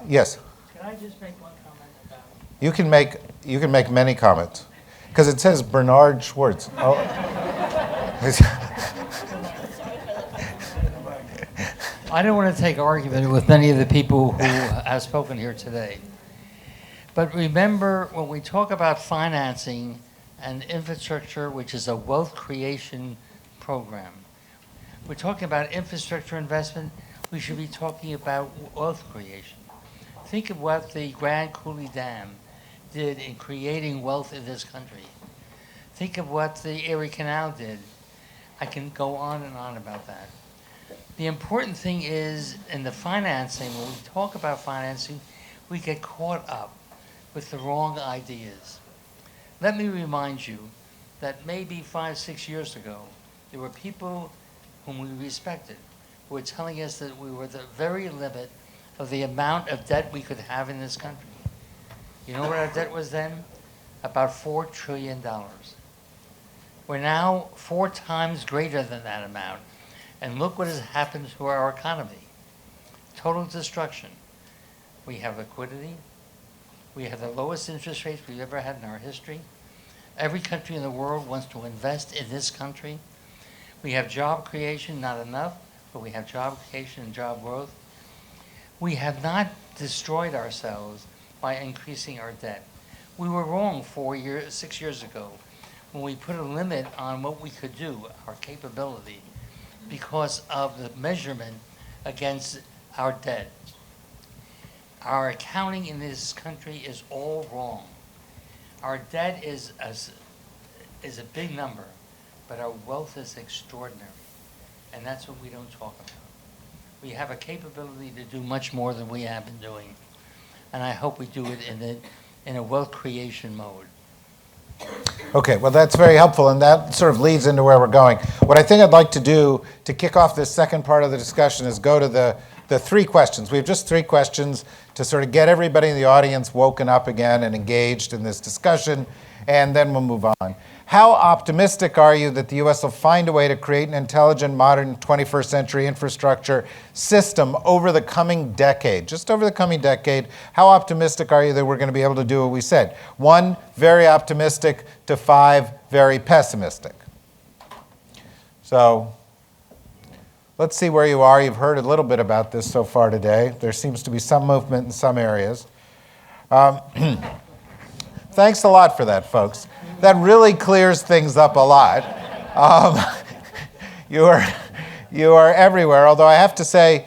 Yes. Can I just make one comment about it? You can make many comments, because it says Bernard Schwartz. Oh. I don't want to take argument with many of the people who have spoken here today. But remember, when we talk about financing and infrastructure, which is a wealth creation program, we're talking about infrastructure investment, we should be talking about wealth creation. Think of what the Grand Coulee Dam did in creating wealth in this country. Think of what the Erie Canal did. I can go on and on about that. The important thing is in the financing, when we talk about financing, we get caught up with the wrong ideas. Let me remind you that maybe 5, 6 years ago, there were people whom we respected who were telling us that we were the very limit of the amount of debt we could have in this country. You know what our debt was then? About $4 trillion. We're now 4 times greater than that amount. And look what has happened to our economy. Total destruction. We have liquidity. We have the lowest interest rates we've ever had in our history. Every country in the world wants to invest in this country. We have job creation, not enough, but we have job creation and job growth. We have not destroyed ourselves by increasing our debt. We were wrong 6 years ago when we put a limit on what we could do, our capability, because of the measurement against our debt. Our accounting in this country is all wrong. Our debt is a big number, but our wealth is extraordinary. And that's what we don't talk about. We have a capability to do much more than we have been doing. And I hope we do it in a wealth creation mode. Okay, well, that's very helpful, and that sort of leads into where we're going. What I think I'd like to do to kick off this second part of the discussion is go to the 3 questions. We have just 3 questions to sort of get everybody in the audience woken up again and engaged in this discussion, and then we'll move on. How optimistic are you that the U.S. will find a way to create an intelligent, modern 21st century infrastructure system over the coming decade? Just over the coming decade, how optimistic are you that we're going to be able to do what we said? 1, very optimistic, to 5, very pessimistic. So let's see where you are. You've heard a little bit about this so far today. There seems to be some movement in some areas. Thanks a lot for that, folks. That really clears things up a lot. You are everywhere, although I have to say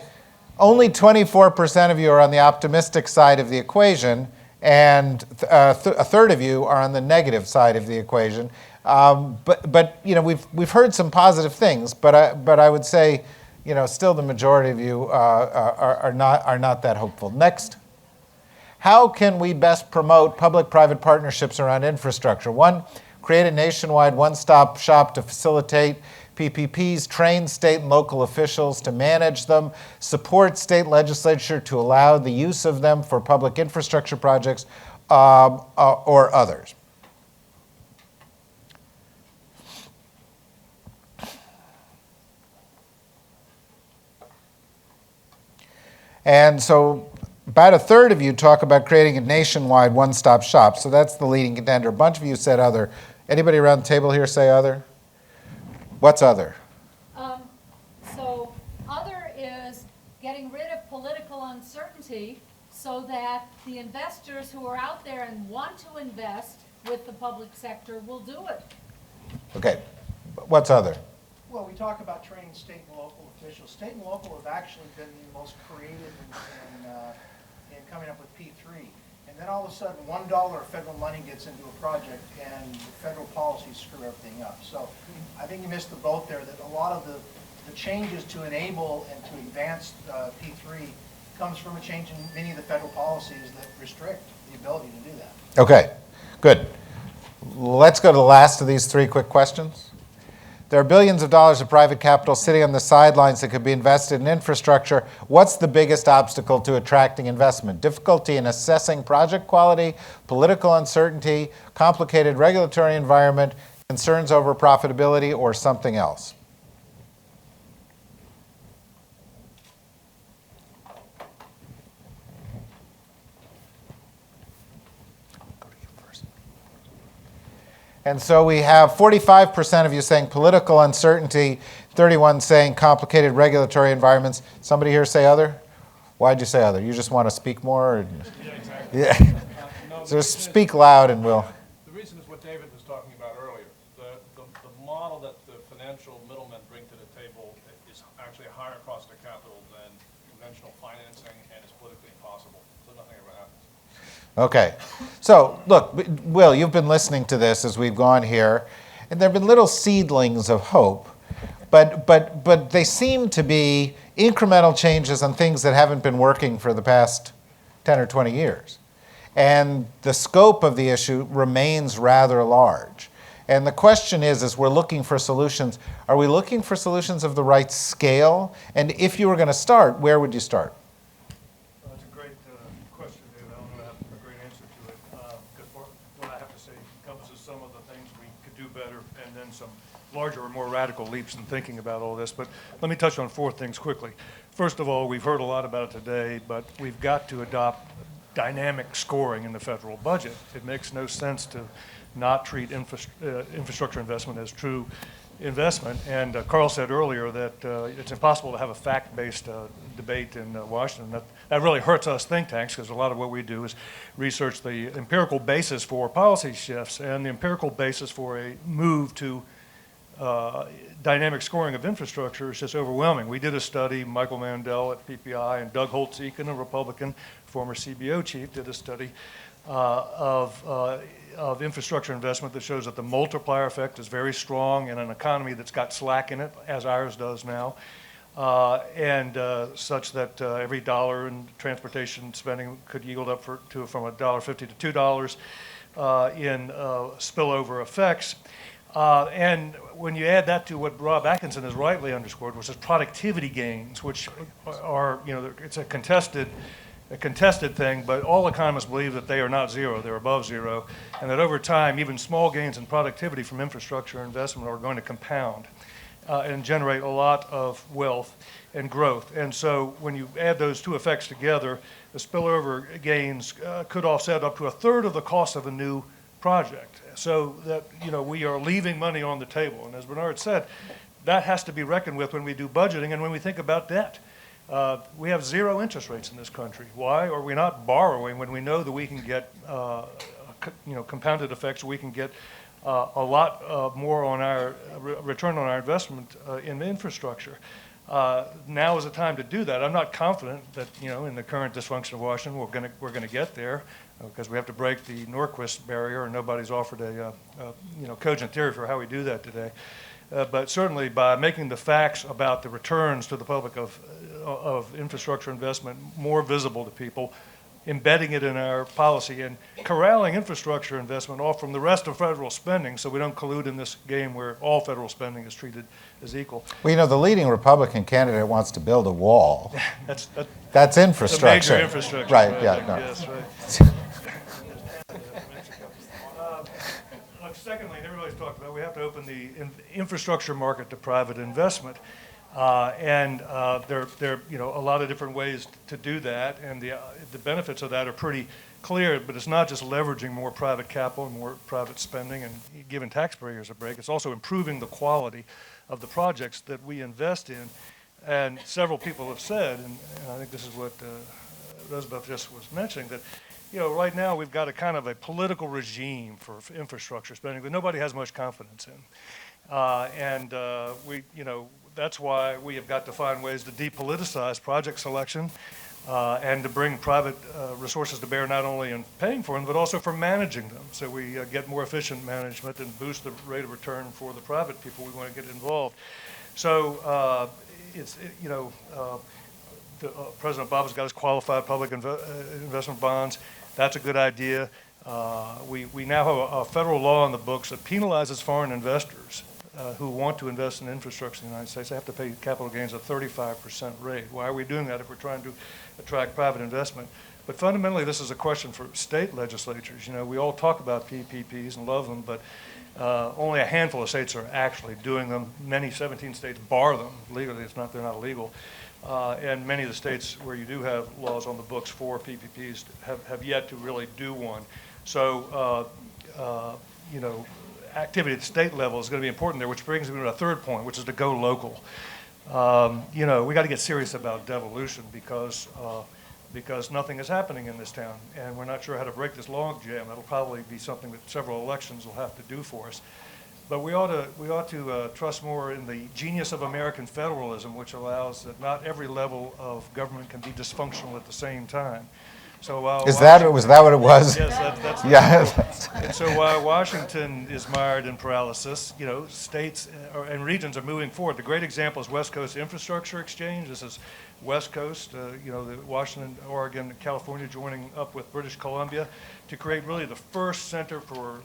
only 24% of you are on the optimistic side of the equation, and a third of you are on the negative side of the equation. But you know, we've heard some positive things, but I would say, you know, still the majority of you are not that hopeful. Next. How can we best promote public-private partnerships around infrastructure? 1, create a nationwide one-stop shop to facilitate PPPs, train state and local officials to manage them, support state legislature to allow the use of them for public infrastructure projects or others. And so about a third of you talk about creating a nationwide one-stop shop. So that's the leading contender. A bunch of you said other. Anybody around the table here say other? What's other? So other is getting rid of political uncertainty so that the investors who are out there and want to invest with the public sector will do it. Okay. What's other? Well, we talk about training state and local officials. State and local have actually been the most creative in coming up with P3. And then all of a sudden, $1 of federal money gets into a project and the federal policies screw everything up. So I think you missed the boat there, that a lot of the changes to enable and to advance P3 comes from a change in many of the federal policies that restrict the ability to do that. Okay, good. Let's go to the last of these 3 quick questions. There are billions of dollars of private capital sitting on the sidelines that could be invested in infrastructure. What's the biggest obstacle to attracting investment? Difficulty in assessing project quality, political uncertainty, complicated regulatory environment, concerns over profitability, or something else? And so we have 45% of you saying political uncertainty, 31 saying complicated regulatory environments. Somebody here say other? Why'd you say other? You just want to speak more? Or? Yeah, exactly. Yeah. So speak loud and we'll. The reason is what David was talking about earlier. The model that the financial middlemen bring to the table is actually a higher cost of capital than conventional financing and is politically impossible. So nothing ever happens. Okay. So look, Will, you've been listening to this as we've gone here, and there have been little seedlings of hope, but they seem to be incremental changes on things that haven't been working for the past 10 or 20 years. And the scope of the issue remains rather large. And the question is, as we're looking for solutions, are we looking for solutions of the right scale? And if you were going to start, where would you start? That's a great question, David. I don't know if I have a great answer to it, because what I have to say encompasses some of the things we could do better and then some larger or more radical leaps in thinking about all this. But let me touch on 4 things quickly. First of all, we've heard a lot about it today, but we've got to adopt dynamic scoring in the federal budget. It makes no sense to not treat infrastructure investment as true investment. And Carl said earlier that it's impossible to have a fact-based debate in Washington. That really hurts us think tanks, because a lot of what we do is research the empirical basis for policy shifts, and the empirical basis for a move to dynamic scoring of infrastructure is just overwhelming. We did a study, Michael Mandel at PPI and Doug Holtz-Eakin, a Republican, former CBO chief, did a study of infrastructure investment that shows that the multiplier effect is very strong in an economy that's got slack in it, as ours does now, and such that every dollar in transportation spending could yield up from $1.50 to $2 in spillover effects. And when you add that to what Rob Atkinson has rightly underscored, which is productivity gains, which are, it's a contested thing, but all economists believe that they are not zero, they're above zero, and that over time, even small gains in productivity from infrastructure investment are going to compound and generate a lot of wealth and growth. And so when you add those 2 effects together, the spillover gains could offset up to a third of the cost of a new project. So that, we are leaving money on the table. And as Bernard said, that has to be reckoned with when we do budgeting and when we think about debt. We have 0 interest rates in this country. Why are we not borrowing when we know that we can get, compounded effects? We can get a lot more on our return on our investment in infrastructure. Now is the time to do that. I'm not confident that, in the current dysfunction of Washington, we're going to get there, because we have to break the Norquist barrier, and nobody's offered a cogent theory for how we do that today. But certainly by making the facts about the returns to the public of infrastructure investment more visible to people, embedding it in our policy, and corralling infrastructure investment off from the rest of federal spending, so we don't collude in this game where all federal spending is treated as equal. Well, the leading Republican candidate wants to build a wall. That's infrastructure. A major infrastructure. Right, project, yeah. No. Yes, right. Secondly, and everybody's talked about, we have to open the infrastructure market to private investment. And there are a lot of different ways to do that, and the benefits of that are pretty clear, but it's not just leveraging more private capital and more private spending and giving taxpayers a break. It's also improving the quality of the projects that we invest in. And several people have said, and I think this is what Roosevelt just was mentioning, that right now we've got a kind of a political regime for infrastructure spending that nobody has much confidence in. That's why we have got to find ways to depoliticize project selection and to bring private resources to bear, not only in paying for them, but also for managing them. So we get more efficient management and boost the rate of return for the private people we want to get involved. So President Obama's got his qualified public investment bonds. That's a good idea. We now have a federal law in the books that penalizes foreign investors who want to invest in infrastructure in the United States. They have to pay capital gains at 35% rate. Why are we doing that if we're trying to attract private investment? But fundamentally, this is a question for state legislatures. We all talk about PPPs and love them, but only a handful of states are actually doing them. 17 states bar them legally. They're not illegal. And many of the states where you do have laws on the books for PPPs have yet to really do one. So, activity at the state level is going to be important there, which brings me to a third point, which is to go local. We got to get serious about devolution because nothing is happening in this town, and we're not sure how to break this log jam. That'll probably be something that several elections will have to do for us. But we ought to trust more in the genius of American federalism, which allows that not every level of government can be dysfunctional at the same time. So was that what it was? Yes, that's yeah. and so while Washington is mired in paralysis, states and regions are moving forward. The great example is West Coast Infrastructure Exchange. This is West Coast, the Washington, Oregon, California joining up with British Columbia to create really the first center for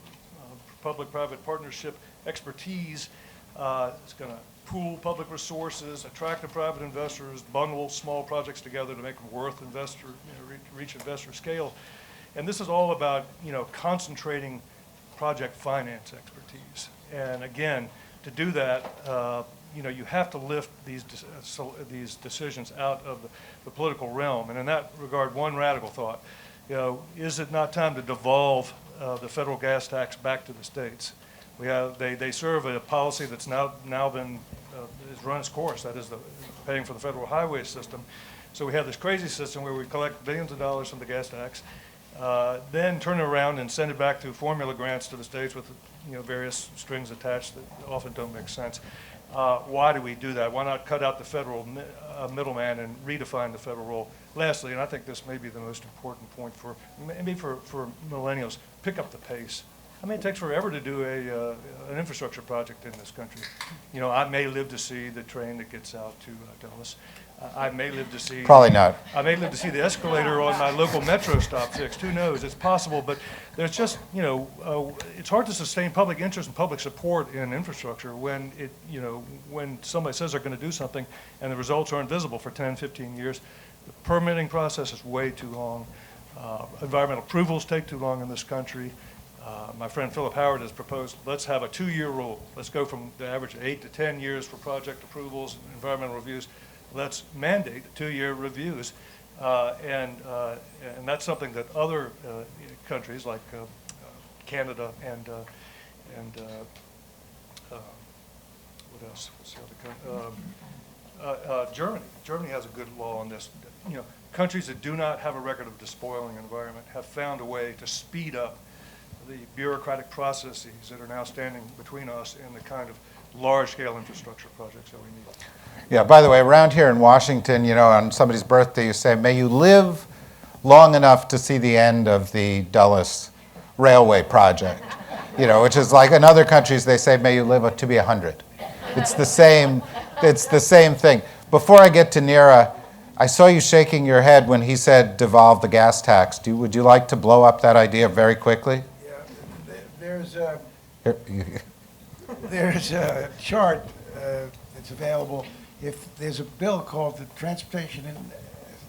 public-private partnership expertise. It's going to pool public resources, attract the private investors, bundle small projects together to make them worth reach investor scale. And this is all about, concentrating project finance expertise. And again, to do that, you have to lift these decisions out of the political realm. And in that regard, one radical thought, is it not time to devolve the federal gas tax back to the states? They serve a policy that's now been has run its course. That is paying for the federal highway system. So we have this crazy system where we collect billions of dollars from the gas tax, then turn it around and send it back through formula grants to the states with various strings attached that often don't make sense. Why do we do that? Why not cut out the federal middleman and redefine the federal role? Lastly, and I think this may be the most important point for millennials, pick up the pace. I mean, it takes forever to do an infrastructure project in this country. I may live to see the train that gets out to Dallas. I may live to see... Probably not. I may live to see the escalator on my local metro stop fixed. Who knows? It's possible, but there's just, it's hard to sustain public interest and public support in infrastructure when when somebody says they're going to do something and the results are invisible for 10, 15 years. The permitting process is way too long. Environmental approvals take too long in this country. My friend Philip Howard has proposed, let's have a 2-year rule. Let's go from the average of 8 to 10 years for project approvals and environmental reviews. Let's mandate 2-year reviews. And that's something that other countries like Canada and what else? What's the other country? Germany. Germany has a good law on this. Countries that do not have a record of despoiling an environment have found a way to speed up the bureaucratic processes that are now standing between us and the kind of large-scale infrastructure projects that we need. Yeah, by the way, around here in Washington, on somebody's birthday, you say, may you live long enough to see the end of the Dulles Railway project, which is like in other countries, they say, may you live to be 100. It's the same thing. Before I get to Neera, I saw you shaking your head when he said devolve the gas tax. Would you like to blow up that idea very quickly? There's a chart that's available. If there's a bill called the Transportation and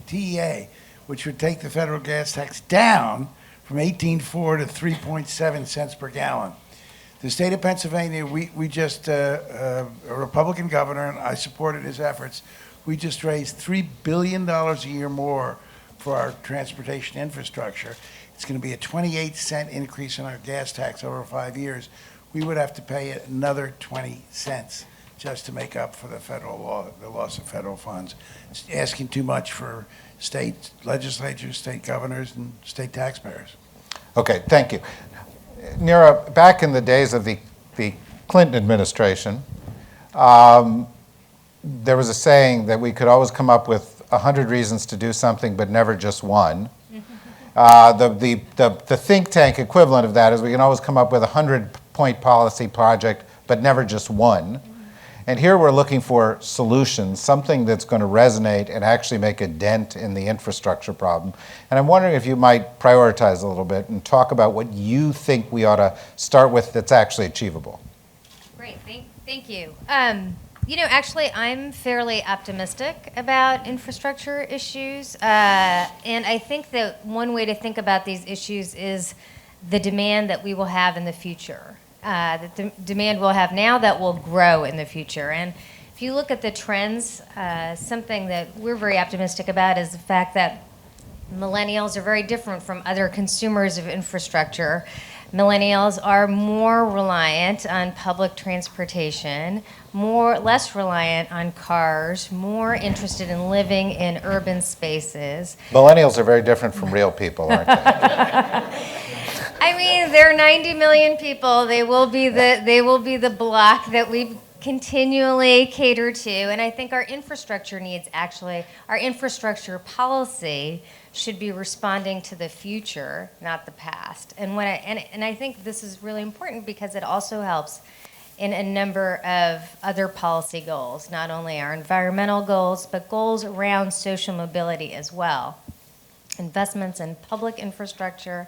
TEA, which would take the federal gas tax down from 18.4 to 3.7 cents per gallon. The state of Pennsylvania, we just, a Republican governor, and I supported his efforts, we just raised $3 billion a year more for our transportation infrastructure. It's going to be a 28-cent increase in our gas tax over 5 years. We would have to pay another 20 cents just to make up for the loss of federal funds. It's asking too much for state legislatures, state governors, and state taxpayers. Okay, thank you. Neera, back in the days of the Clinton administration, there was a saying that we could always come up with 100 reasons to do something, but never just one. The think tank equivalent of that is we can always come up with a 100-point policy project, but never just one. And here we're looking for solutions, something that's going to resonate and actually make a dent in the infrastructure problem. And I'm wondering if you might prioritize a little bit and talk about what you think we ought to start with that's actually achievable. Great, thank you. Actually, I'm fairly optimistic about infrastructure issues. And I think that one way to think about these issues is the demand that we will have in the future. The demand we'll have now that will grow in the future. And if you look at the trends, something that we're very optimistic about is the fact that millennials are very different from other consumers of infrastructure. Millennials are more reliant on public transportation, less reliant on cars, more interested in living in urban spaces. Millennials are very different from real people, aren't they? I mean, there are 90 million people. They will be the block that we continually cater to. And I think our infrastructure needs, actually, our infrastructure policy should be responding to the future, not the past. And I think this is really important because it also helps in a number of other policy goals, not only our environmental goals, but goals around social mobility as well. Investments in public infrastructure,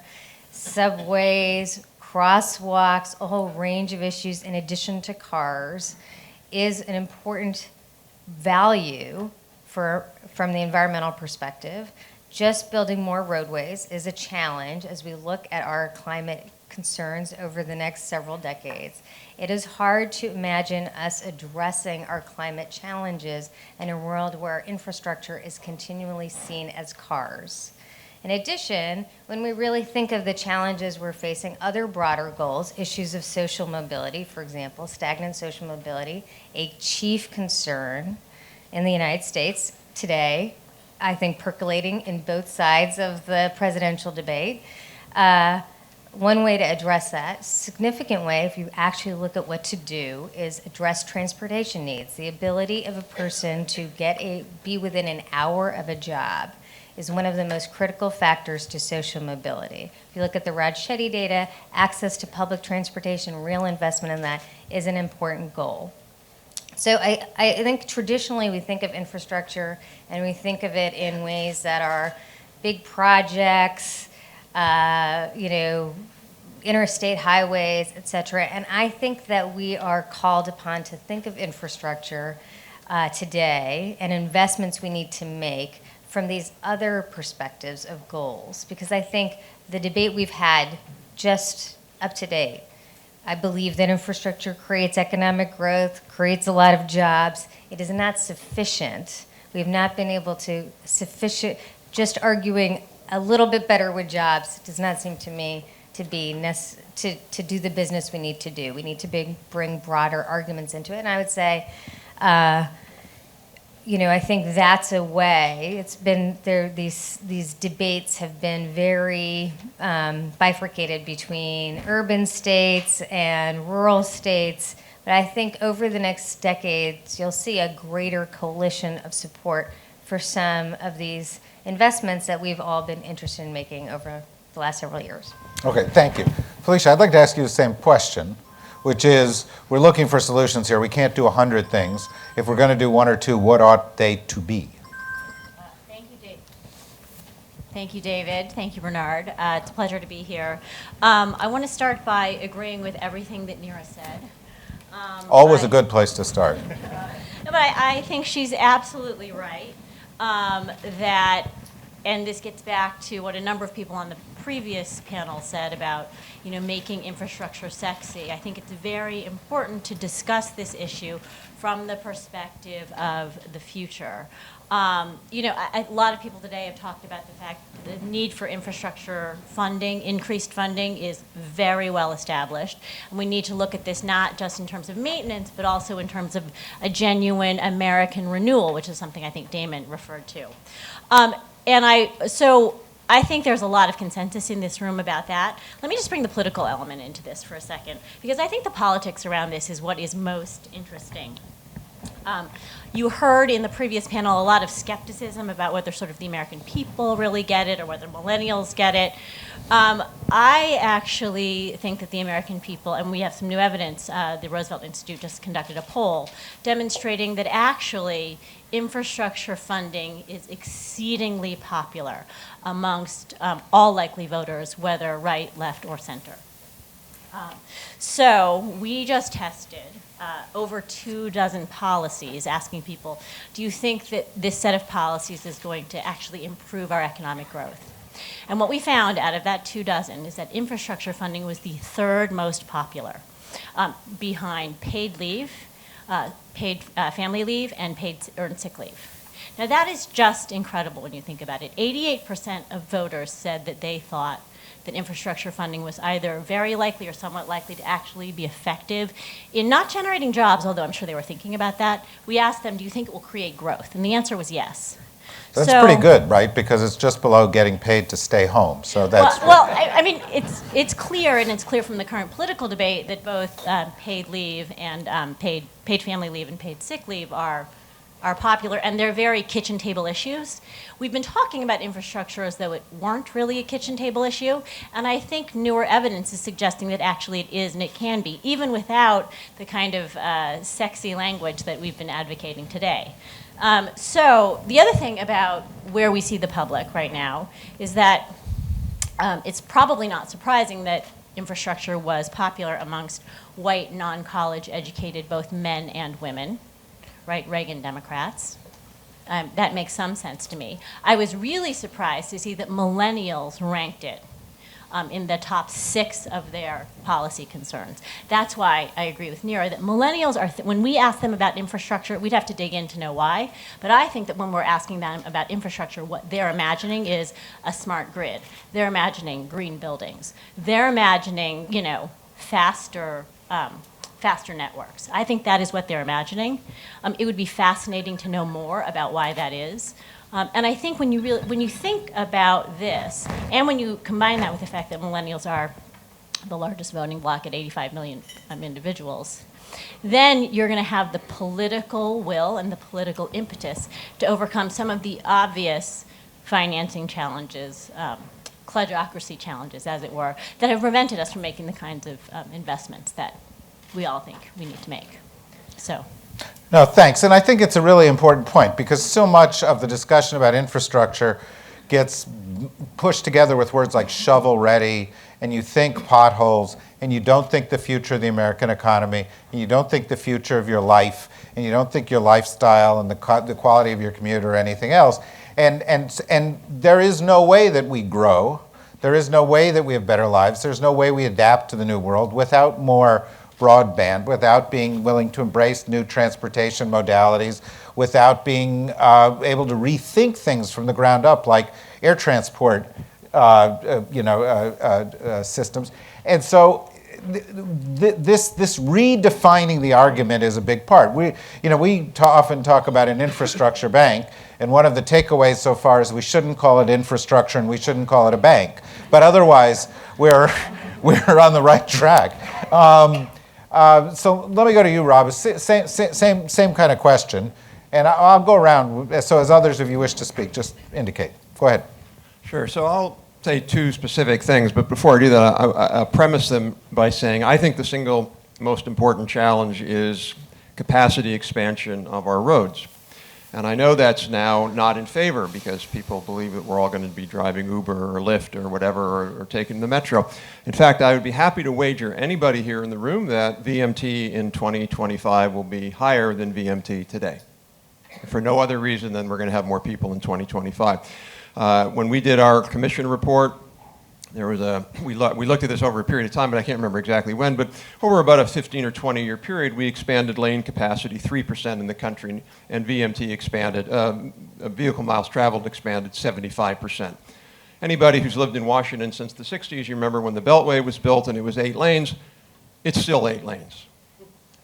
subways, crosswalks, a whole range of issues in addition to cars is an important value from the environmental perspective. Just building more roadways is a challenge as we look at our climate concerns over the next several decades. It is hard to imagine us addressing our climate challenges in a world where infrastructure is continually seen as cars. In addition, when we really think of the challenges we're facing, other broader goals, issues of social mobility, for example, stagnant social mobility, a chief concern in the United States today, I think percolating in both sides of the presidential debate. One way to address that, significant way, if you actually look at what to do, is address transportation needs. The ability of a person to be within an hour of a job is one of the most critical factors to social mobility. If you look at the Raj-Chetty data, access to public transportation, real investment in that is an important goal. So I think traditionally we think of infrastructure and we think of it in ways that are big projects, interstate highways, et cetera. And I think that we are called upon to think of infrastructure today and investments we need to make from these other perspectives of goals. Because I think the debate we've had just up to date, I believe that infrastructure creates economic growth, creates a lot of jobs. It is not sufficient. We've not been able to just arguing a little bit better with jobs does not seem to me to be to do the business we need to do. We need to bring broader arguments into it. And I would say, I think that's a way. It's been there. These debates have been very bifurcated between urban states and rural states. But I think over the next decades, you'll see a greater coalition of support for some of these investments that we've all been interested in making over the last several years. Okay, thank you. Felicia, I'd like to ask you the same question, which is, we're looking for solutions here. We can't do 100 things. If we're going to do one or two, what ought they to be? Thank you, Dave. Thank you, David. Thank you, Bernard. It's a pleasure to be here. I want to start by agreeing with everything that Neera said. Always a good place to start. But I think she's absolutely right that, and this gets back to what a number of people on the previous panel said about, making infrastructure sexy. I think it's very important to discuss this issue from the perspective of the future. A lot of people today have talked about the fact that the need for infrastructure funding, increased funding, is very well established. And we need to look at this not just in terms of maintenance, but also in terms of a genuine American renewal, which is something I think Damon referred to. So I think there's a lot of consensus in this room about that. Let me just bring the political element into this for a second, because I think the politics around this is what is most interesting. You heard in the previous panel a lot of skepticism about whether sort of the American people really get it or whether millennials get it. I actually think that the American people, and we have some new evidence, the Roosevelt Institute just conducted a poll demonstrating that actually infrastructure funding is exceedingly popular amongst all likely voters, whether right, left, or center. So we just tested over 24 policies, asking people, do you think that this set of policies is going to actually improve our economic growth? And what we found out of that 24 is that infrastructure funding was the third most popular, behind paid leave, paid family leave, and paid earned sick leave. Now that is just incredible when you think about it. 88% of voters said that they thought that infrastructure funding was either very likely or somewhat likely to actually be effective in not generating jobs, although I'm sure they were thinking about that. We asked them, do you think it will create growth? And the answer was yes. That's pretty good, right? Because it's just below getting paid to stay home. So that's I mean, it's clear, and it's clear from the current political debate that both paid leave and paid family leave and paid sick leave are popular, and they're very kitchen table issues. We've been talking about infrastructure as though it weren't really a kitchen table issue, and I think newer evidence is suggesting that actually it is and it can be, even without the kind of sexy language that we've been advocating today. So the other thing about where we see the public right now is that it's probably not surprising that infrastructure was popular amongst white, non-college educated, both men and women, right, Reagan Democrats. That makes some sense to me. I was really surprised to see that millennials ranked it in the top 6 of their policy concerns. That's why I agree with Neera that millennials are, when we ask them about infrastructure, we'd have to dig in to know why, but I think that when we're asking them about infrastructure, what they're imagining is a smart grid. They're imagining green buildings. They're imagining, you know, faster networks. I think that is what they're imagining. It would be fascinating to know more about why that is. And I think when you think about this, and when you combine that with the fact that millennials are the largest voting bloc at 85 million individuals, then you're going to have the political will and the political impetus to overcome some of the obvious financing challenges, kludgeocracy challenges, as it were, that have prevented us from making the kinds of investments that we all think we need to make. So. No, thanks. And I think it's a really important point because so much of the discussion about infrastructure gets pushed together with words like shovel ready, and you think potholes, and you don't think the future of the American economy, and you don't think the future of your life, and you don't think your lifestyle and the quality of your commute or anything else. And there is no way that we grow. There is no way that we have better lives. There's no way we adapt to the new world without more broadband, without being willing to embrace new transportation modalities, without being able to rethink things from the ground up, like air transport systems. And so this redefining the argument is a big part. We often talk about an infrastructure bank, and one of the takeaways so far is we shouldn't call it infrastructure and we shouldn't call it a bank. But otherwise, we're on the right track. So let me go to you, Rob. Same kind of question. And I'll go around. So as others of you wish to speak, just indicate. Go ahead. Sure. So I'll say 2 specific things. But before I do that, I'll premise them by saying I think the single most important challenge is capacity expansion of our roads. And I know that's now not in favor because people believe that we're all going to be driving Uber or Lyft or whatever or taking the metro. In fact, I would be happy to wager anybody here in the room that VMT in 2025 will be higher than VMT today. For no other reason than we're going to have more people in 2025. When we did our commission report, there was we looked at this over a period of time, but I can't remember exactly when, but over about a 15 or 20 year period, we expanded lane capacity 3% in the country, and VMT expanded, vehicle miles traveled expanded 75%. Anybody who's lived in Washington since the 60s, you remember when the Beltway was built and it was 8 lanes, it's still 8 lanes.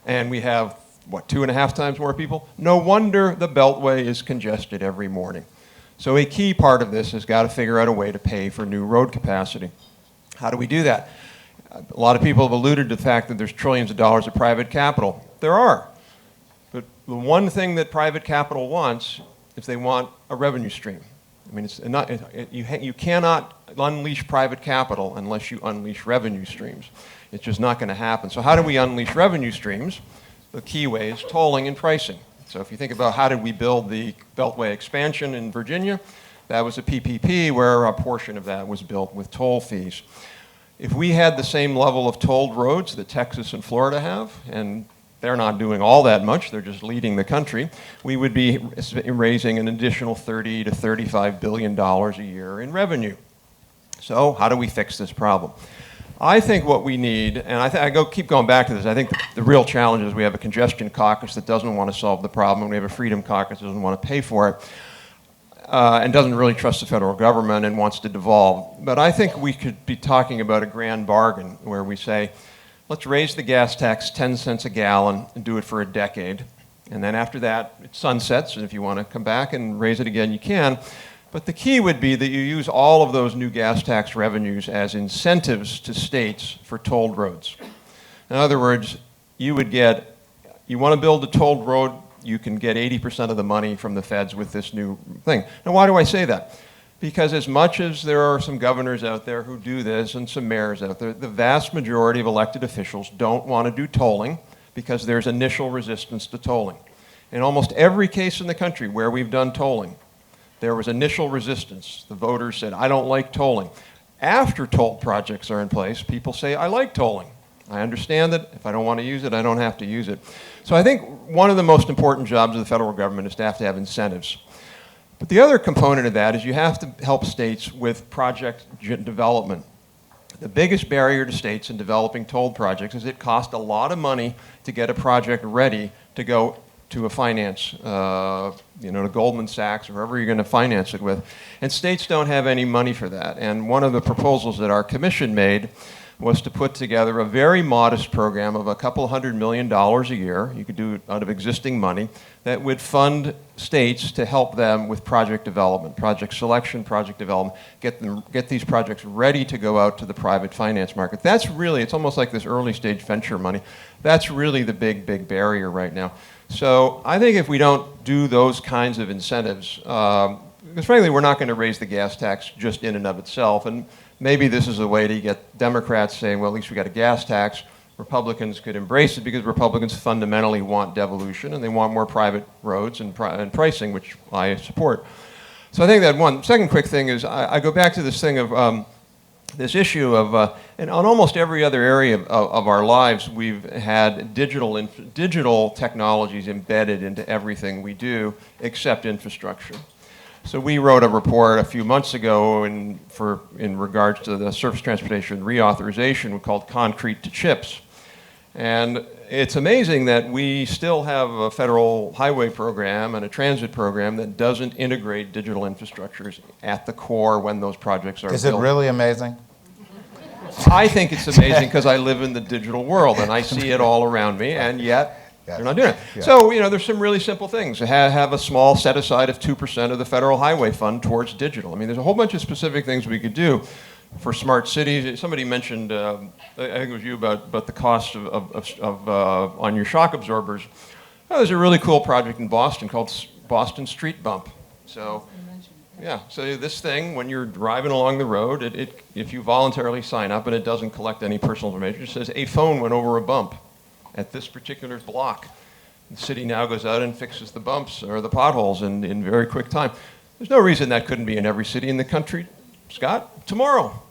And we have, 2.5 times more people? No wonder the Beltway is congested every morning. So a key part of this has got to figure out a way to pay for new road capacity. How do we do that? A lot of people have alluded to the fact that there's trillions of dollars of private capital. There are. But the one thing that private capital wants is they want a revenue stream. I mean, you cannot unleash private capital unless you unleash revenue streams. It's just not going to happen. So how do we unleash revenue streams? The key way is tolling and pricing. So if you think about how did we build the Beltway expansion in Virginia, that was a PPP where a portion of that was built with toll fees. If we had the same level of tolled roads that Texas and Florida have, and they're not doing all that much, they're just leading the country, we would be raising an additional $30 to $35 billion a year in revenue. So how do we fix this problem? I think what we need, and I keep going back to this, I think the real challenge is we have a congestion caucus that doesn't want to solve the problem, and we have a freedom caucus that doesn't want to pay for it. and doesn't really trust the federal government and wants to devolve. But I think we could be talking about a grand bargain where we say, let's raise the gas tax 10 cents a gallon and do it for a decade. And then after that, it sunsets, and if you want to come back and raise it again, you can. But the key would be that you use all of those new gas tax revenues as incentives to states for tolled roads. In other words, you want to build a tolled road, you can get 80% of the money from the feds with this new thing. Now, why do I say that? Because as much as there are some governors out there who do this and some mayors out there, the vast majority of elected officials don't want to do tolling because there's initial resistance to tolling. In almost every case in the country where we've done tolling, there was initial resistance. The voters said, I don't like tolling. After toll projects are in place, people say, I like tolling. I understand that if I don't want to use it, I don't have to use it. So I think one of the most important jobs of the federal government is to have incentives. But the other component of that is you have to help states with project development. The biggest barrier to states in developing tolled projects is it costs a lot of money to get a project ready to go to a finance, to Goldman Sachs or whoever you're going to finance it with. And states don't have any money for that. And one of the proposals that our commission made was to put together a very modest program of $200 million a year, you could do it out of existing money, that would fund states to help them with project development, project selection, project development, get these projects ready to go out to the private finance market. That's really, it's almost like this early stage venture money. That's really the big barrier right now. So I think if we don't do those kinds of incentives, because frankly, we're not going to raise the gas tax just in and of itself. And maybe this is a way to get Democrats saying, well, at least we got a gas tax. Republicans could embrace it because Republicans fundamentally want devolution and they want more private roads and pricing, which I support. So I think that one. Second quick thing is I go back to this thing of this issue of, and on almost every other area of our lives, we've had digital technologies embedded into everything we do except infrastructure. So we wrote a report a few months ago in regards to the surface transportation reauthorization called Concrete to Chips. And it's amazing that we still have a federal highway program and a transit program that doesn't integrate digital infrastructures at the core when those projects are built. Is it really amazing? I think it's amazing because I live in the digital world and I see it all around me, and yet they're not doing it. Yeah. So, there's some really simple things. Have a small set aside of 2% of the federal highway fund towards digital. I mean, there's a whole bunch of specific things we could do for smart cities. Somebody mentioned, I think it was you, about the cost on your shock absorbers. There's a really cool project in Boston called Boston Street Bump. So, yeah, so this thing, when you're driving along the road, if you voluntarily sign up and it doesn't collect any personal information, it says a phone went over a bump at this particular block. The city now goes out and fixes the bumps or the potholes in very quick time. There's no reason that couldn't be in every city in the country, Scott, tomorrow.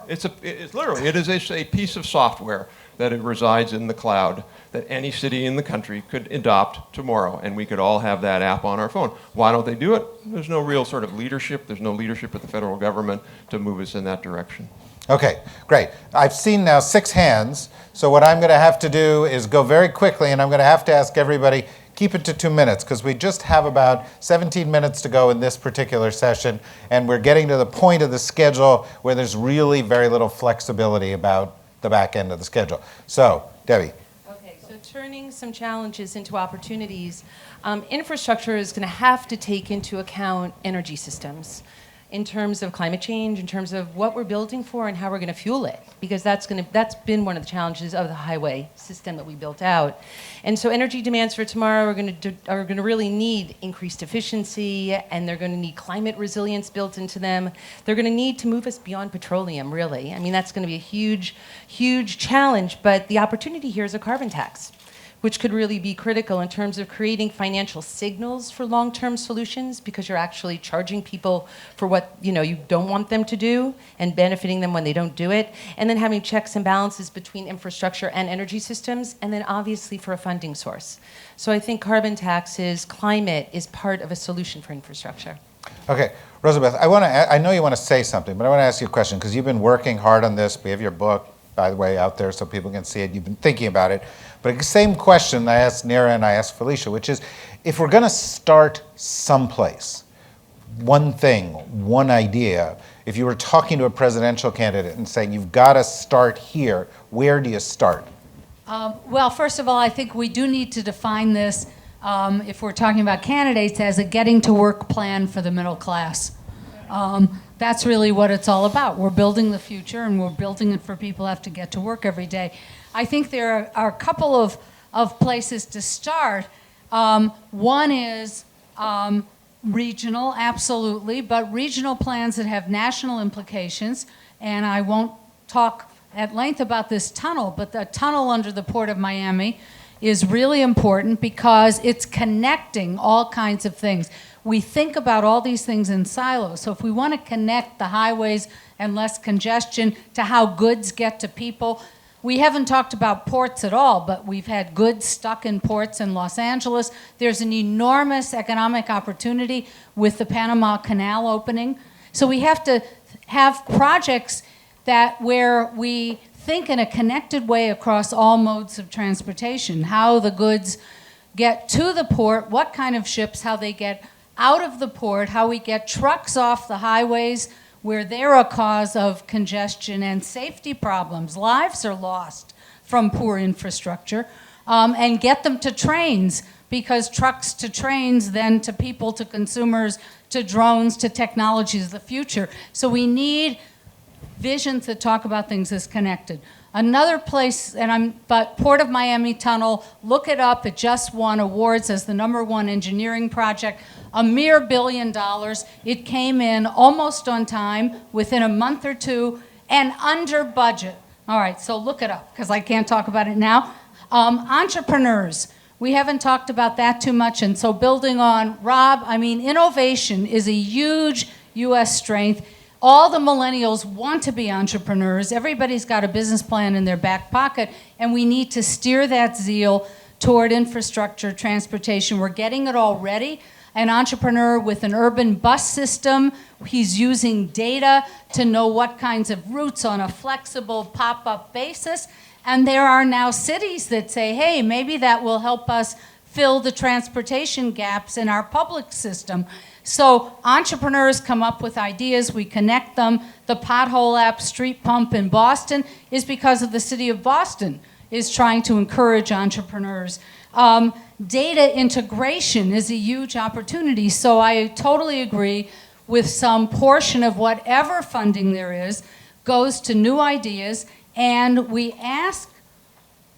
It's literally, it is a piece of software that it resides in the cloud that any city in the country could adopt tomorrow, and we could all have that app on our phone. Why don't they do it? There's no real sort of leadership. There's no leadership at the federal government to move us in that direction. Okay, great. I've seen now 6 hands, so what I'm going to have to do is go very quickly, and I'm going to have to ask everybody, keep it to 2 minutes, because we just have about 17 minutes to go in this particular session, and we're getting to the point of the schedule where there's really very little flexibility about the back end of the schedule. So, Debbie. Okay, so turning some challenges into opportunities, infrastructure is going to have to take into account energy systems in terms of climate change, in terms of what we're building for and how we're going to fuel it, because that's been one of the challenges of the highway system that we built out. And so energy demands for tomorrow are going to really need increased efficiency, and they're going to need climate resilience built into them. They're going to need to move us beyond petroleum, really. I mean, that's going to be a huge, huge challenge, but the opportunity here is a carbon tax, which could really be critical in terms of creating financial signals for long-term solutions, because you're actually charging people for what you don't want them to do and benefiting them when they don't do it, and then having checks and balances between infrastructure and energy systems, and then obviously for a funding source. So I think carbon taxes, climate is part of a solution for infrastructure. Okay, Rosabeth, I know you want to say something, but I want to ask you a question, because you've been working hard on this. We have your book, by the way, out there so people can see it. You've been thinking about it. But the same question I asked Nira and I asked Felicia, which is, if we're going to start someplace, one thing, one idea, if you were talking to a presidential candidate and saying, you've got to start here, where do you start? Well, first of all, I think we do need to define this, if we're talking about candidates, as a getting to work plan for the middle class. That's really what it's all about. We're building the future, and we're building it for people who have to get to work every day. I think there are a couple of places to start. One is regional, absolutely, but regional plans that have national implications, and I won't talk at length about this tunnel, but the tunnel under the Port of Miami is really important because it's connecting all kinds of things. We think about all these things in silos, so if we want to connect the highways and less congestion to how goods get to people, we haven't talked about ports at all, but we've had goods stuck in ports in Los Angeles. There's an enormous economic opportunity with the Panama Canal opening. So we have to have projects where we think in a connected way across all modes of transportation, how the goods get to the port, what kind of ships, how they get out of the port, how we get trucks off the highways, where they're a cause of congestion and safety problems. Lives are lost from poor infrastructure, and get them to trains, because trucks to trains, then to people, to consumers, to drones, to technologies of the future. So we need visions that talk about things as connected. Another place, but Port of Miami Tunnel, look it up, it just won awards as the #1 engineering project, a mere $1 billion. It came in almost on time, within a month or two, and under budget. All right, so look it up, because I can't talk about it now. Entrepreneurs, we haven't talked about that too much, and so building on Rob, innovation is a huge U.S. strength. All the millennials want to be entrepreneurs. Everybody's got a business plan in their back pocket, and we need to steer that zeal toward infrastructure, transportation. We're getting it already. An entrepreneur with an urban bus system, he's using data to know what kinds of routes on a flexible pop-up basis. And there are now cities that say, hey, maybe that will help us fill the transportation gaps in our public system. So entrepreneurs come up with ideas, we connect them. The pothole app Street Pump in Boston is because of the city of Boston is trying to encourage entrepreneurs. Data integration is a huge opportunity, so I totally agree with some portion of whatever funding there is goes to new ideas, and we ask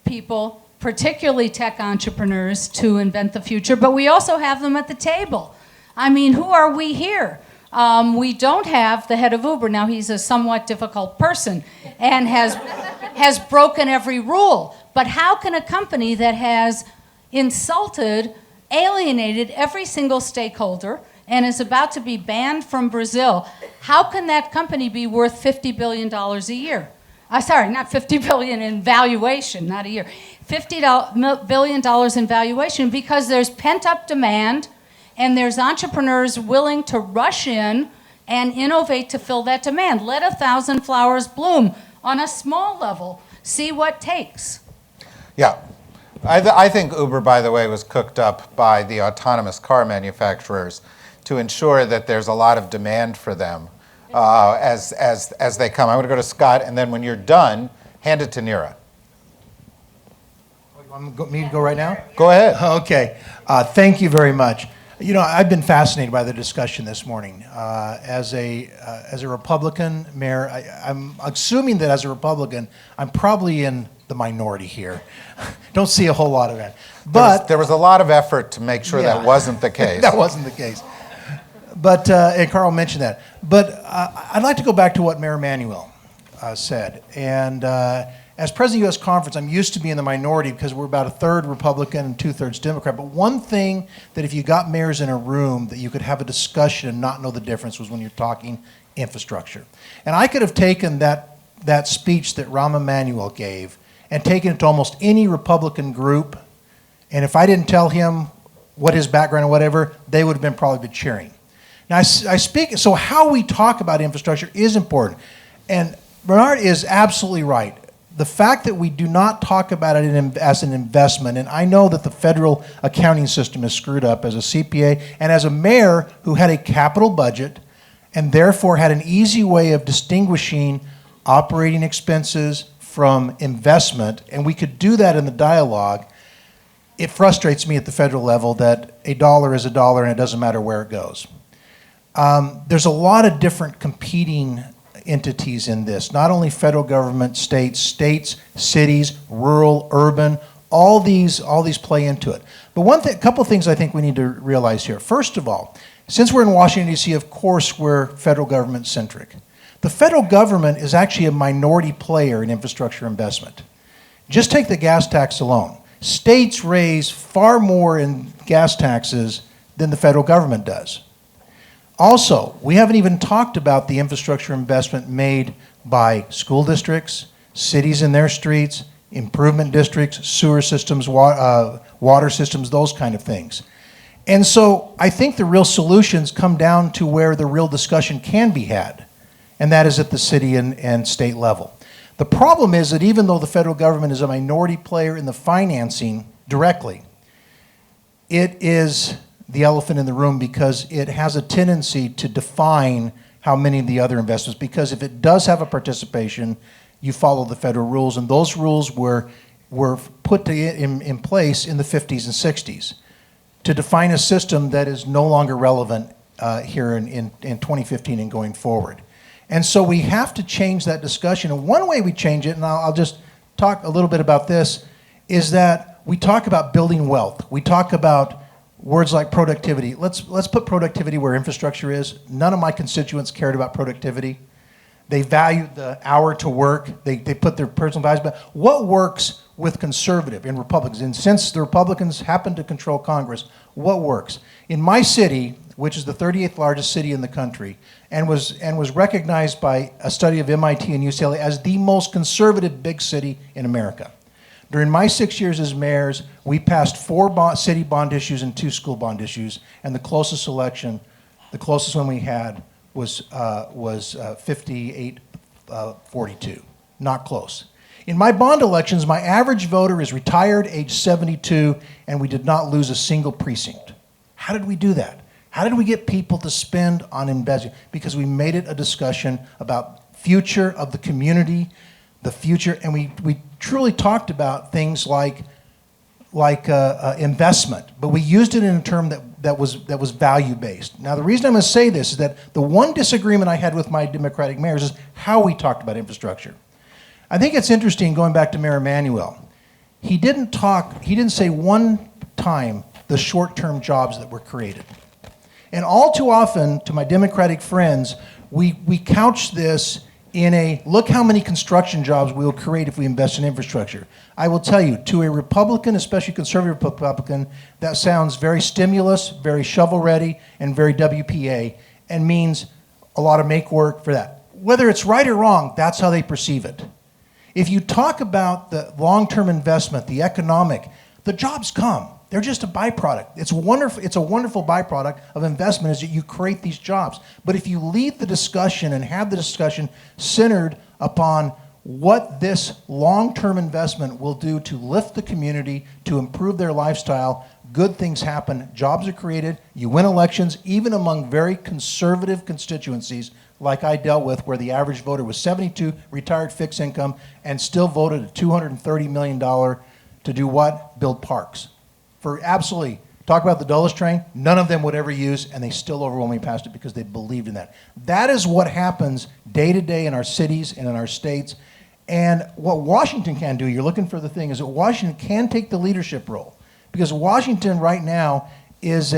people, particularly tech entrepreneurs, to invent the future, but we also have them at the table. Who are we here? We don't have the head of Uber. Now, he's a somewhat difficult person and has broken every rule. But how can a company that has insulted, alienated every single stakeholder and is about to be banned from Brazil, how can that company be worth $50 billion a year? Sorry, not $50 billion in valuation, not a year. $50 billion in valuation, because there's pent-up demand and there's entrepreneurs willing to rush in and innovate to fill that demand. Let 1,000 flowers bloom on a small level. See what takes. Yeah. I think Uber, by the way, was cooked up by the autonomous car manufacturers to ensure that there's a lot of demand for them as they come. I'm going to go to Scott, and then when you're done, hand it to Neera. You want me to go right now? Go ahead. Okay. Thank you very much. I've been fascinated by the discussion this morning. As a Republican mayor, I'm assuming that as a Republican, I'm probably in the minority here. Don't see a whole lot of that. But there was a lot of effort to make sure that wasn't the case. That wasn't the case. But, and Carl mentioned that. But I'd like to go back to what Mayor Emanuel said. And as president of the U.S. Conference, I'm used to being in the minority because we're about 1/3 Republican and 2/3 Democrat. But one thing that if you got mayors in a room that you could have a discussion and not know the difference was when you're talking infrastructure. And I could have taken that speech that Rahm Emanuel gave and taken it to almost any Republican group, and if I didn't tell him what his background or whatever, they would have been probably cheering. Now, I speak, so how we talk about infrastructure is important. And Bernard is absolutely right. the fact that we do not talk about it as an investment, and I know that the federal accounting system is screwed up as a CPA and as a mayor who had a capital budget and therefore had an easy way of distinguishing operating expenses from investment, and we could do that in the dialogue. It frustrates me at the federal level that a dollar is a dollar and it doesn't matter where it goes. There's a lot of different competing entities in this, not only federal government, states, cities, rural, urban, all these play into it. But a couple of things I think we need to realize here. First of all, since we're in Washington, D.C., of course we're federal government centric. The federal government is actually a minority player in infrastructure investment. Just take the gas tax alone. States raise far more in gas taxes than the federal government does. Also, we haven't even talked about the infrastructure investment made by school districts, cities in their streets, improvement districts, sewer systems, water systems, those kind of things. And so I think the real solutions come down to where the real discussion can be had, and that is at the city and state level. The problem is that even though the federal government is a minority player in the financing directly, it is the elephant in the room because it has a tendency to define how many of the other investments, because if it does have a participation, you follow the federal rules, and those rules were put in place in the 50s and 60s to define a system that is no longer relevant here in 2015 and going forward. And so we have to change that discussion, and one way we change it, and I'll just talk a little bit about this, is that we talk about building wealth. We talk about words like productivity. Let's put productivity where infrastructure is. None of my constituents cared about productivity. They valued the hour to work. They put their personal values. But what works with conservative and Republicans? And since the Republicans happen to control Congress, what works? In my city, which is the 38th largest city in the country, and was recognized by a study of MIT and UCLA as the most conservative big city in America. During my 6 years as mayors, we passed 4 city bond issues and 2 school bond issues, and the closest one we had was 58-42. Not close. In my bond elections, my average voter is retired, age 72, and we did not lose a single precinct. How did we do that? How did we get people to spend on investing? Because we made it a discussion about future of the community, the future, and we truly talked about things like investment, but we used it in a term that was value-based. Now, the reason I'm going to say this is that the one disagreement I had with my Democratic mayors is how we talked about infrastructure. I think it's interesting, going back to Mayor Emanuel, he didn't say one time the short-term jobs that were created. And all too often, to my Democratic friends, we couch this in a, look how many construction jobs we will create if we invest in infrastructure. I will tell you, to a Republican, especially conservative Republican, that sounds very stimulus, very shovel-ready, and very WPA, and means a lot of make work for that. Whether it's right or wrong, that's how they perceive it. If you talk about the long-term investment, the economic, the jobs come. They're just a byproduct. It's a wonderful byproduct of investment is that you create these jobs. But if you lead the discussion and have the discussion centered upon what this long-term investment will do to lift the community, to improve their lifestyle, good things happen, jobs are created, you win elections, even among very conservative constituencies like I dealt with, where the average voter was 72, retired, fixed income, and still voted a $230 million to do what? Build parks. For absolutely, talk about the Dulles train, none of them would ever use, and they still overwhelmingly passed it because they believed in that. That is what happens day to day in our cities and in our states. And what Washington can do, you're looking for the thing, is that Washington can take the leadership role. Because Washington right now is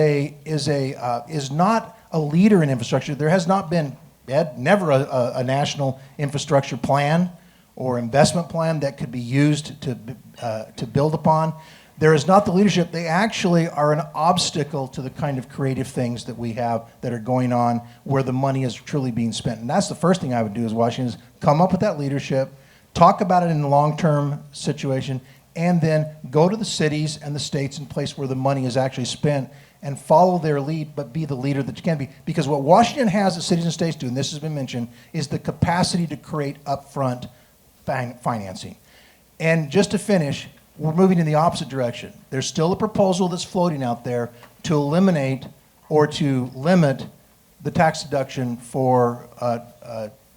not a leader in infrastructure. There has not been, never a national infrastructure plan or investment plan that could be used to build upon. There is not the leadership. They actually are an obstacle to the kind of creative things that we have that are going on where the money is truly being spent. And that's the first thing I would do as Washington is come up with that leadership, talk about it in the long-term situation, and then go to the cities and the states and place where the money is actually spent and follow their lead, but be the leader that you can be. Because what Washington has that cities and states do, and this has been mentioned, is the capacity to create upfront financing. And just to finish, we're moving in the opposite direction. There's still a proposal that's floating out there to eliminate or to limit the tax deduction for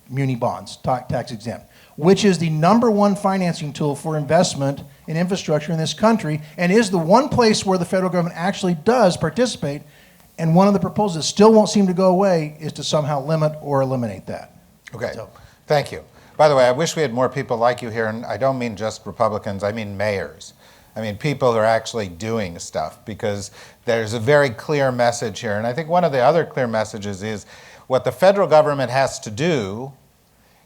muni bonds, tax exempt, which is the number one financing tool for investment in infrastructure in this country and is the one place where the federal government actually does participate. And one of the proposals that still won't seem to go away is to somehow limit or eliminate that. Okay, So- thank you. By the way, I wish we had more people like you here, and I don't mean just Republicans, I mean mayors. I mean people who are actually doing stuff, because there's a very clear message here. And I think one of the other clear messages is what the federal government has to do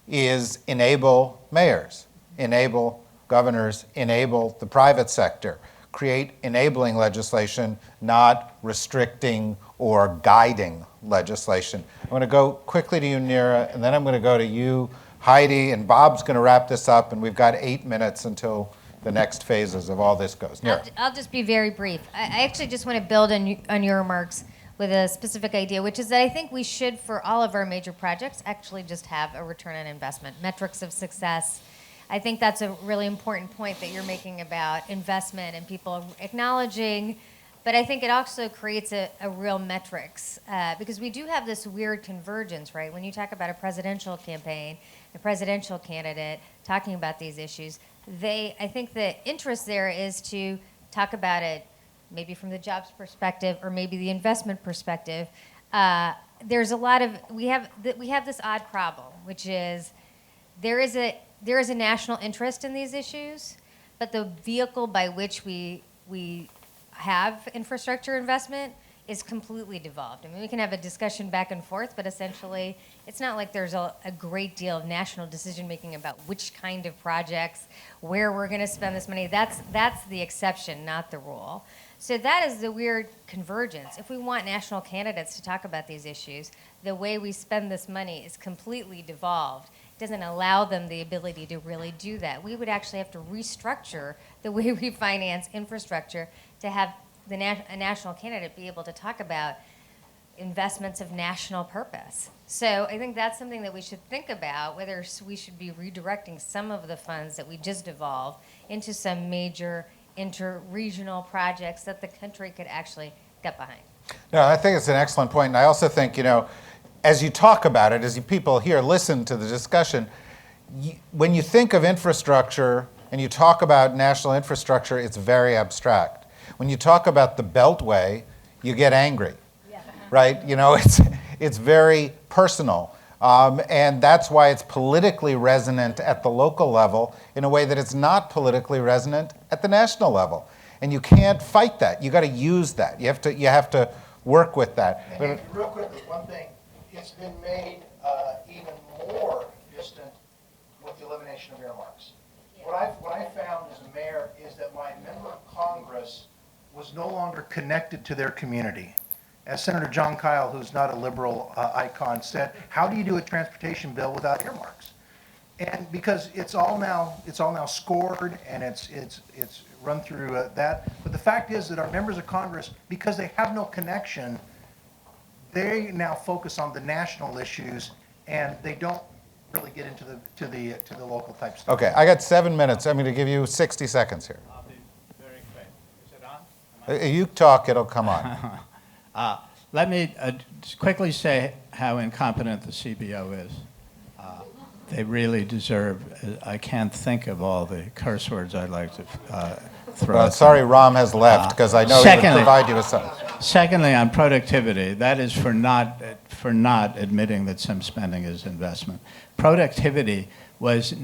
is enable mayors, enable governors, enable the private sector, create enabling legislation, not restricting or guiding legislation. I'm going to go quickly to you, Neera, and then I'm going to go to you, Heidi, and Bob's going to wrap this up, and we've got 8 minutes until the next phases of all this goes. Neera. I'll just be very brief. I actually just want to build on your remarks with a specific idea, which is that I think we should, for all of our major projects, actually just have a return on investment, metrics of success. I think that's a really important point that you're making about investment and people acknowledging, but I think it also creates a real metrics, because we do have this weird convergence, right? When you talk about a presidential campaign, a presidential candidate talking about these issues, I think the interest there is to talk about it maybe from the jobs perspective or maybe the investment perspective. There's a lot of, we have this odd problem, which is there is a national interest in these issues, but the vehicle by which we have infrastructure investment is completely devolved. I mean, we can have a discussion back and forth, but essentially, it's not like there's a great deal of national decision-making about which kind of projects, where we're going to spend this money. That's the exception, not the rule. So that is the weird convergence. If we want national candidates to talk about these issues, the way we spend this money is completely devolved. It doesn't allow them the ability to really do that. We would actually have to restructure the way we finance infrastructure to have a national candidate be able to talk about investments of national purpose. So I think that's something that we should think about, whether we should be redirecting some of the funds that we just devolved into some major inter-regional projects that the country could actually get behind. No, I think it's an excellent point. And I also think, as you talk about it, as you people here listen to the discussion, when you think of infrastructure and you talk about national infrastructure, it's very abstract. When you talk about the Beltway, you get angry, right? It's very personal. And that's why it's politically resonant at the local level in a way that it's not politically resonant at the national level. And you can't fight that. You got to use that. You have to work with that. And real quickly, one thing, it's been made even more distant with the elimination of earmarks. What I found as a mayor is that my member of Congress was no longer connected to their community. As Senator John Kyle, who's not a liberal icon, said, how do you do a transportation bill without earmarks? And because it's all now scored and it's run through that. But the fact is that our members of Congress, because they have no connection, they now focus on the national issues and they don't really get into the local type stuff. Okay, I got 7 minutes. I'm going to give you 60 seconds here. I'll be very quick. Is it on? You talk, it'll come on. Let me just quickly say how incompetent the CBO is. They really deserve, I can't think of all the curse words I'd like to throw. Well, at sorry them. Ram has left, because I know he would provide you with some. Secondly, on productivity, that is for not admitting that some spending is investment. Productivity was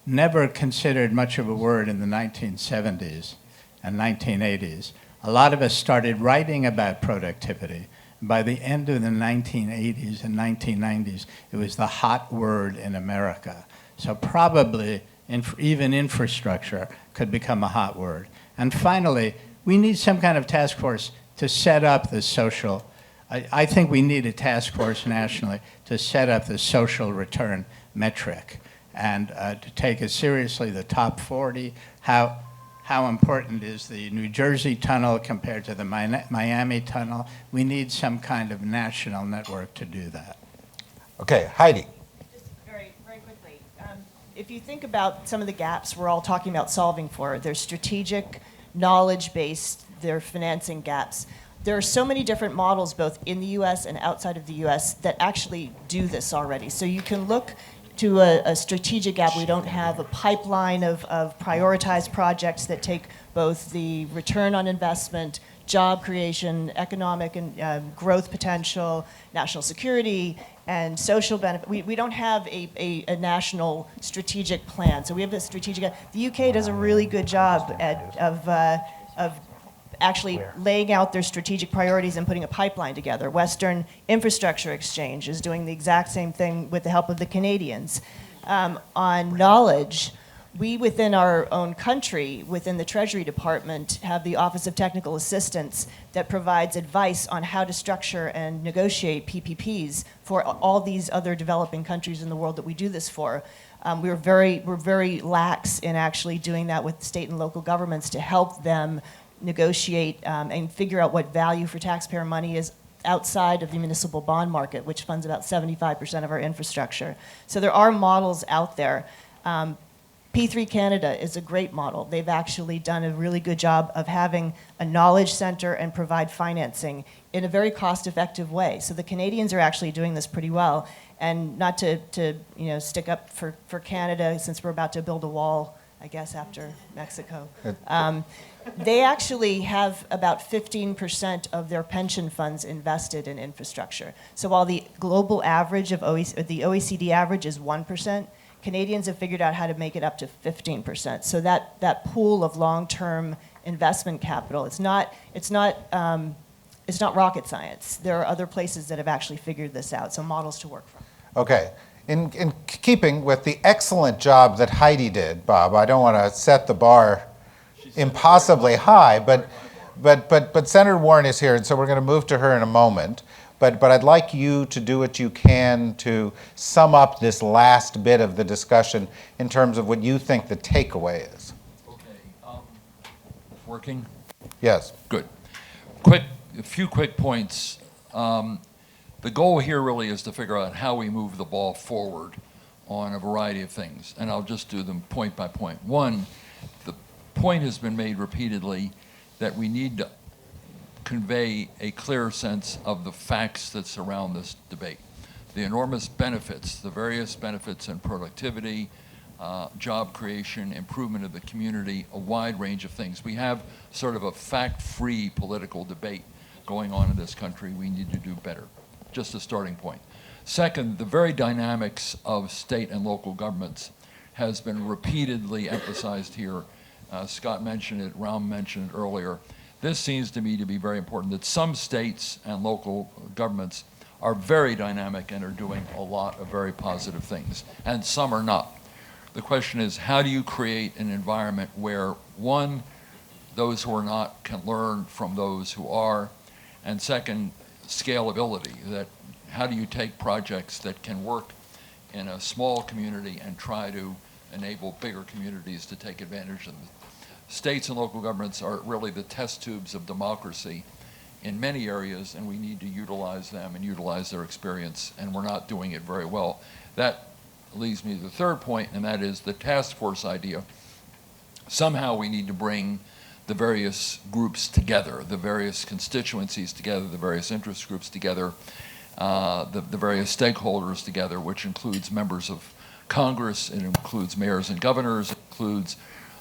never considered much of a word in the 1970s and 1980s. A lot of us started writing about productivity. By the end of the 1980s and 1990s, it was the hot word in America. So probably even infrastructure could become a hot word. And finally, we need some kind of task force to set up the social. I think we need a task force nationally to set up the social return metric and to take it seriously, the top 40, how important is the New Jersey tunnel compared to the Miami tunnel? We need some kind of national network to do that. Okay, Heidi. Just very, very quickly. if you think about some of the gaps we're all talking about solving for, they're strategic, knowledge-based, they're financing gaps. There are so many different models, both in the US and outside of the US, that actually do this already. So you can look to a strategic gap. We don't have a pipeline of prioritized projects that take both the return on investment, job creation, economic and growth potential, national security, and social benefit. We don't have a national strategic plan. So we have a strategic. The UK does a really good job of actually laying out their strategic priorities and putting a pipeline together. Western Infrastructure Exchange is doing the exact same thing with the help of the Canadians. On knowledge, we within our own country, within the Treasury Department, have the Office of Technical Assistance that provides advice on how to structure and negotiate PPPs for all these other developing countries in the world that we do this for. We're very lax in actually doing that with state and local governments to help them negotiate and figure out what value for taxpayer money is outside of the municipal bond market, which funds about 75% of our infrastructure. So there are models out there. P3 Canada is a great model. They've actually done a really good job of having a knowledge center and provide financing in a very cost-effective way. So the Canadians are actually doing this pretty well. And not to stick up for Canada, since we're about to build a wall, I guess, after Mexico. They actually have about 15% of their pension funds invested in infrastructure. So while the global average of the OECD average is 1%, Canadians have figured out how to make it up to 15%. So that pool of long-term investment capital, it's not rocket science. There are other places that have actually figured this out, so models to work from. Okay. In keeping with the excellent job that Heidi did, Bob, I don't want to set the bar impossibly high, but Senator Warren is here, and so we're going to move to her in a moment. But I'd like you to do what you can to sum up this last bit of the discussion in terms of what you think the takeaway is. Okay. Working? Yes. Good. A few quick points. The goal here really is to figure out how we move the ball forward on a variety of things, and I'll just do them point by point. One, the point has been made repeatedly that we need to convey a clear sense of the facts that surround this debate. The enormous benefits, the various benefits in productivity, job creation, improvement of the community, a wide range of things. We have sort of a fact-free political debate going on in this country. We need to do better. Just a starting point. Second, the very dynamics of state and local governments has been repeatedly emphasized here. Scott mentioned it, Raum mentioned it earlier. This seems to me to be very important, that some states and local governments are very dynamic and are doing a lot of very positive things, and some are not. The question is, how do you create an environment where, one, those who are not can learn from those who are, and second, scalability, that how do you take projects that can work in a small community and try to enable bigger communities to take advantage of them. States and local governments are really the test tubes of democracy in many areas, and we need to utilize them and utilize their experience, and we're not doing it very well. That leads me to the third point, and that is the task force idea. Somehow we need to bring the various groups together, the various constituencies together, the various interest groups together, the various stakeholders together, which includes members of Congress, it includes mayors and governors, it includes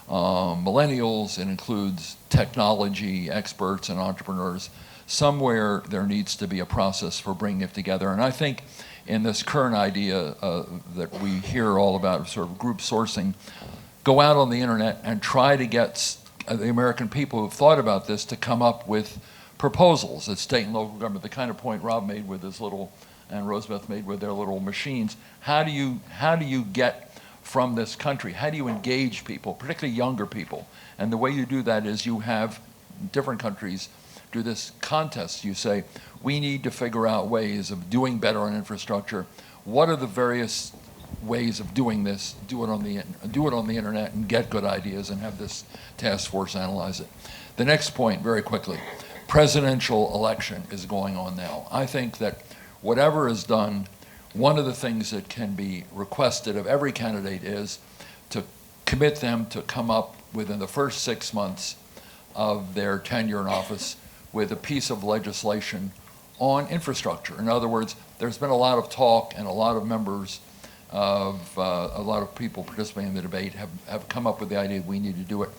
millennials, it includes technology experts and entrepreneurs. Somewhere there needs to be a process for bringing it together. And I think in this current idea that we hear all about, sort of group sourcing, go out on the internet and try to get the American people who've thought about this to come up with proposals at state and local government, the kind of point Rob made with his little, and Rosebeth made with their little machines. How do you get from this country? How do you engage people, particularly younger people? And the way you do that is you have different countries do this contest. You say, we need to figure out ways of doing better on infrastructure. What are the various ways of doing this? Do it on the internet and get good ideas and have this task force analyze it. The next point, very quickly, presidential election is going on now. I think that whatever is done one of the things that can be requested of every candidate is to commit them to come up within the first 6 months of their tenure in office with a piece of legislation on infrastructure. In other words, there's been a lot of talk, and a lot of members of a lot of people participating in the debate have come up with the idea that we need to do it.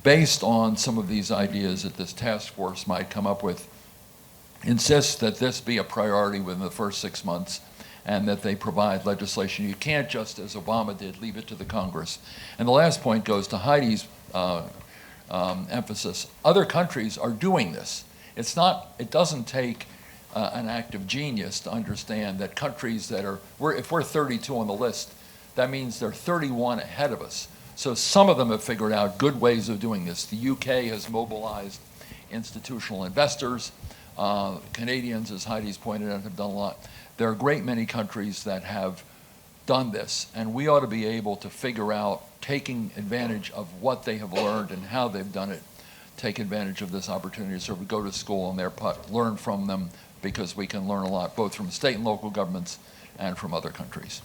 Based on some of these ideas that this task force might come up with, insist that this be a priority within the first 6 months and that they provide legislation. You can't just, as Obama did, leave it to the Congress. And the last point goes to Heidi's emphasis. Other countries are doing this. It doesn't take an act of genius to understand that countries that if we're 32 on the list, that means there are 31 ahead of us. So some of them have figured out good ways of doing this. The UK has mobilized institutional investors. Canadians, as Heidi's pointed out, have done a lot. There are a great many countries that have done this, and we ought to be able to figure out, taking advantage of what they have learned and how they've done it, take advantage of this opportunity. So we go to school on their part, learn from them, because we can learn a lot, both from state and local governments and from other countries.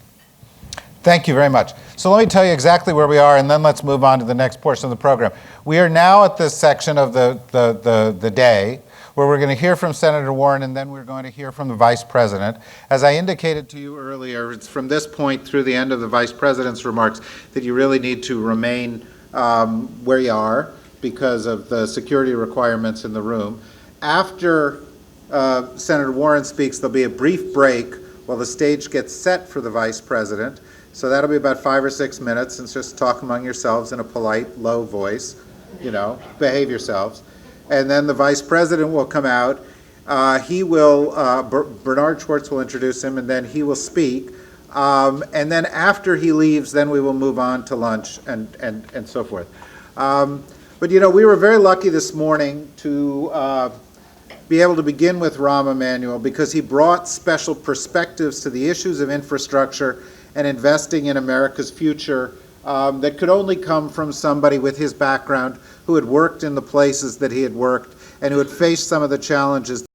Thank you very much. So let me tell you exactly where we are, and then let's move on to the next portion of the program. We are now at this section of the day where we're going to hear from Senator Warren, and then we're going to hear from the Vice President. As I indicated to you earlier, it's from this point through the end of the Vice President's remarks that you really need to remain where you are because of the security requirements in the room. After Senator Warren speaks, there'll be a brief break while the stage gets set for the Vice President. So that'll be about 5 or 6 minutes, and just talk among yourselves in a polite, low voice, behave yourselves. And then the Vice President will come out. He will, Bernard Schwartz will introduce him, and then he will speak. And then after he leaves, then we will move on to lunch and so forth. But we were very lucky this morning to be able to begin with Rahm Emanuel because he brought special perspectives to the issues of infrastructure and investing in America's future that could only come from somebody with his background who had worked in the places that he had worked and who had faced some of the challenges